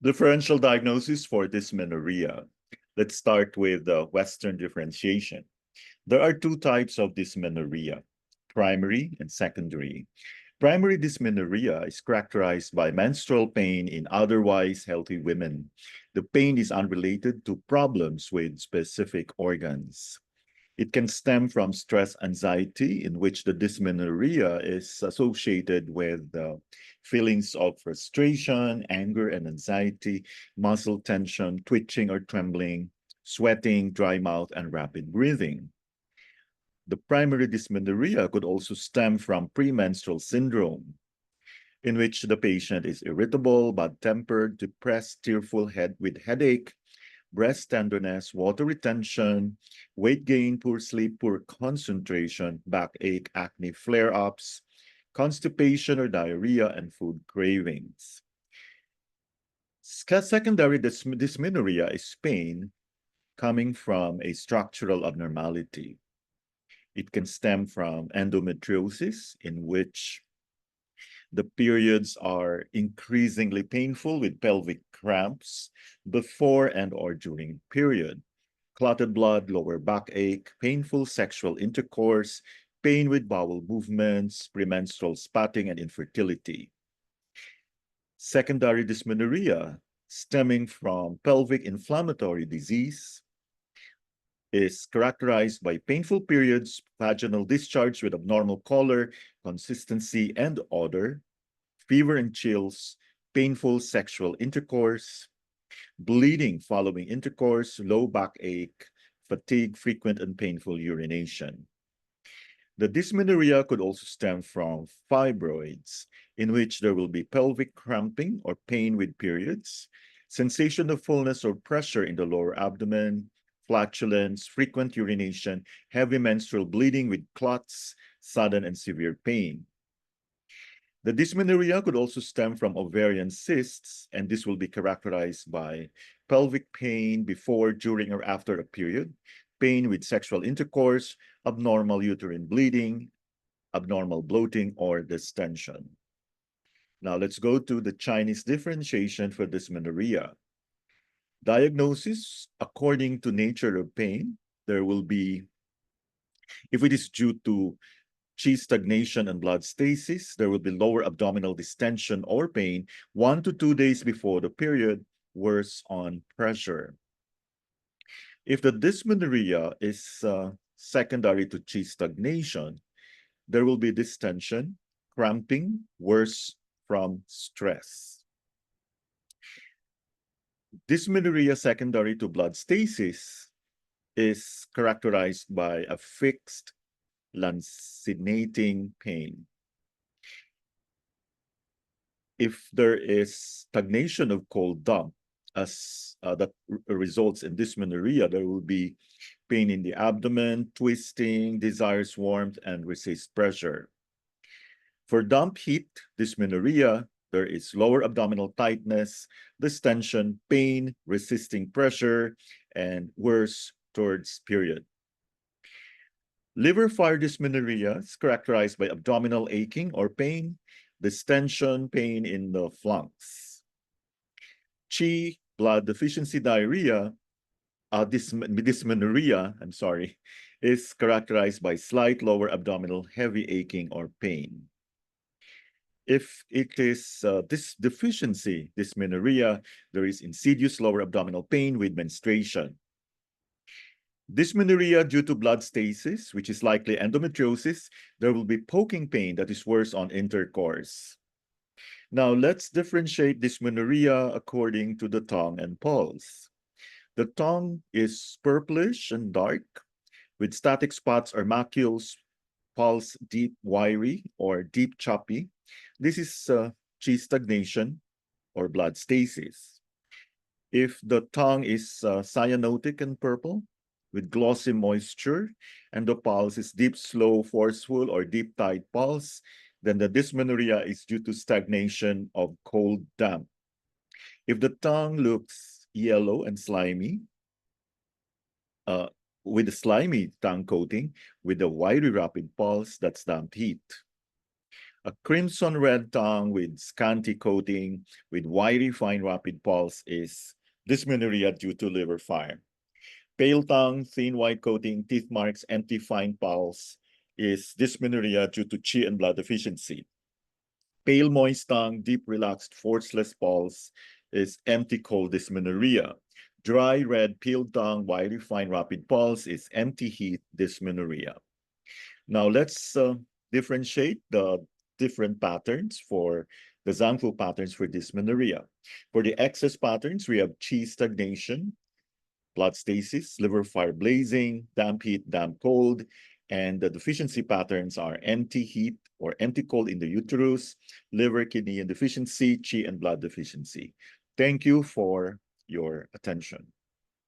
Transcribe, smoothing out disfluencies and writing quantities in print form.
Differential diagnosis for dysmenorrhea. Let's start with the Western differentiation. There are two types of dysmenorrhea, primary and secondary. Primary dysmenorrhea is characterized by menstrual pain in otherwise healthy women. The pain is unrelated to problems with specific organs. It can stem from stress anxiety, in which the dysmenorrhea is associated with feelings of frustration, anger, and anxiety, muscle tension, twitching or trembling, sweating, dry mouth, and rapid breathing. The primary dysmenorrhea could also stem from premenstrual syndrome, in which the patient is irritable, bad-tempered, depressed, tearful, with headache, breast tenderness, water retention, weight gain, poor sleep, poor concentration, backache, acne flare-ups, constipation or diarrhea, and food cravings. Secondary dysmenorrhea is pain coming from a structural abnormality. It can stem from endometriosis, in which the periods are increasingly painful with pelvic cramps before and or during period, clotted blood, lower backache, painful sexual intercourse, pain with bowel movements, premenstrual spotting, and infertility. Secondary dysmenorrhea stemming from pelvic inflammatory disease is characterized by painful periods, vaginal discharge with abnormal color, consistency, and odor, fever and chills, painful sexual intercourse, bleeding following intercourse, low backache, fatigue, frequent and painful urination. The dysmenorrhea could also stem from fibroids, in which there will be pelvic cramping or pain with periods, sensation of fullness or pressure in the lower abdomen, flatulence, frequent urination, heavy menstrual bleeding with clots, sudden and severe pain. The dysmenorrhea could also stem from ovarian cysts, and this will be characterized by pelvic pain before, during, or after a period, pain with sexual intercourse, abnormal uterine bleeding, abnormal bloating, or distension. Now let's go to the Chinese differentiation for dysmenorrhea. Diagnosis, according to nature of pain, there will be, if it is due to chi stagnation and blood stasis, there will be lower abdominal distension or pain 1 to 2 days before the period, worse on pressure. If the dysmenorrhea is secondary to chi stagnation, there will be distension, cramping, worse from stress. Dysmenorrhea secondary to blood stasis is characterized by a fixed lancinating pain. If there is stagnation of cold dump, as that results in dysmenorrhea, there will be pain in the abdomen, twisting, desires warmth, and resist pressure. For dump heat, dysmenorrhea, there is lower abdominal tightness, distension, pain, resisting pressure, and worse towards period. Liver fire dysmenorrhea is characterized by abdominal aching or pain, distension, pain in the flanks. Chi, blood deficiency diarrhea, dysmenorrhea, is characterized by slight lower abdominal heavy aching or pain. If it is this deficiency, dysmenorrhea, there is insidious lower abdominal pain with menstruation. Dysmenorrhea due to blood stasis, which is likely endometriosis, there will be poking pain that is worse on intercourse. Now, let's differentiate dysmenorrhea according to the tongue and pulse. The tongue is purplish and dark, with static spots or macules, pulse deep, wiry, or deep choppy. This is chi stagnation or blood stasis. If the tongue is cyanotic and purple with glossy moisture, and the pulse is deep, slow, forceful, or deep, tight pulse, then the dysmenorrhea is due to stagnation of cold damp. If the tongue looks yellow and slimy, with a slimy tongue coating, with a wiry rapid pulse, that's damp heat. A crimson red tongue with scanty coating with wiry fine rapid pulse is dysmenorrhea due to liver fire. Pale tongue, thin white coating, teeth marks, empty fine pulse is dysmenorrhea due to qi and blood deficiency. Pale moist tongue, deep relaxed forceless pulse is empty cold dysmenorrhea. Dry red peeled tongue, wiry fine rapid pulse is empty heat dysmenorrhea. Now let's differentiate the different patterns for the Zhangfu patterns for dysmenorrhea. For the excess patterns, we have qi stagnation, blood stasis, liver fire blazing, damp heat, damp cold, and the deficiency patterns are empty heat or empty cold in the uterus, liver, kidney, and deficiency, qi, and blood deficiency. Thank you for your attention.